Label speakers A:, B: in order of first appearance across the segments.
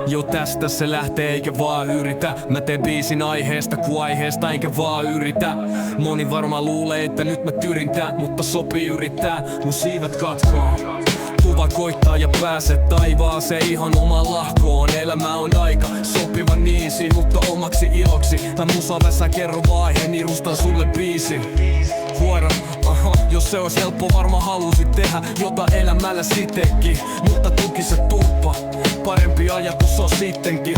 A: Jo tästä se lähtee eikä vaan yritä. Mä teen biisin aiheesta ku aiheesta enkä vaan yritä. Moni varmaan luulee, että nyt mä tyrintään, mutta sopii yrittää, mun siivet katkoo. Kuva koittaa ja pääse taivaaseen ihan omaan lahkoon. Elämä on aika sopiva niisi, mutta omaksi iloksi. Tän musavässä kerro vaiheen, niin rustan sulle biisi. Huora, jos se ois helppo varmaan halusit tehdä jota elämällä sittenkin. Mutta tuki se tuppa, parempi ajatus on sittenkin.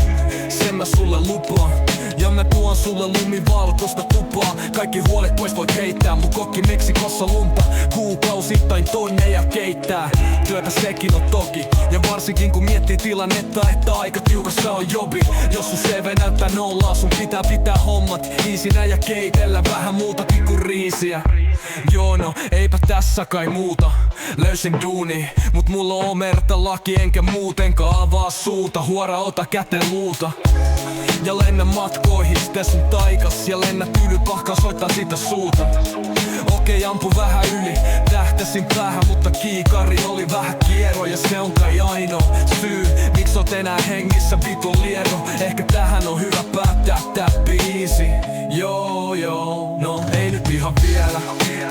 A: Sen mä sulle lupaan. Ja mä tuon sulle lumivalkoista tupaa. Kaikki huolet pois voit heittää. Mun kokki Meksikossa lumpa. Kuukausittain toinen ja keittää. Työtä sekin on toki. Ja varsinkin kun miettii tilannetta, että aika tiukassa on jobi. Jos sun CV näyttää nollaa, sun pitää hommat iisinä ja keitellä vähän muutakin kuin riisiä. Joo no, eipä tässä kai muuta. Löysin duuni, mut mulla on omerta laki enkä muutenkaan avaa suuta. Huora ota käteen luuta. Ja lennä matkoihin, sitten sun taikas. Ja lennä tylypahkaan, soittaa sitä suuta. Okei, ampu vähän yli, tähtäsin päähän, mutta kiikari oli vähän kiero. Ja se on kai ainoa syy, miksi oot enää hengissä, vitun liero. Ehkä tähän on hyvä päättää tää biisi. Joo, no ei nyt ihan vielä.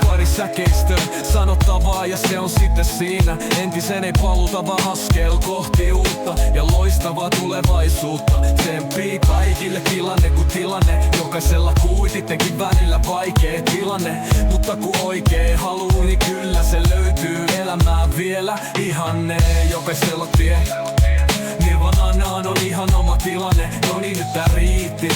A: Pari säkeistöä sanottavaa ja se on sitten siinä. Entisen ei paluta vaan askel kohti uutta ja loistavaa tulevaisuutta. Tsempii kaikille tilanne ku tilanne. Jokaisella kuitenkin välillä vaikea tilanne. Mutta ku oikee haluu, niin kyllä se löytyy elämään vielä ihanne. Jokaisella tie Nirvanaan on ihan oma tilanne. No niin nyt tää riitti.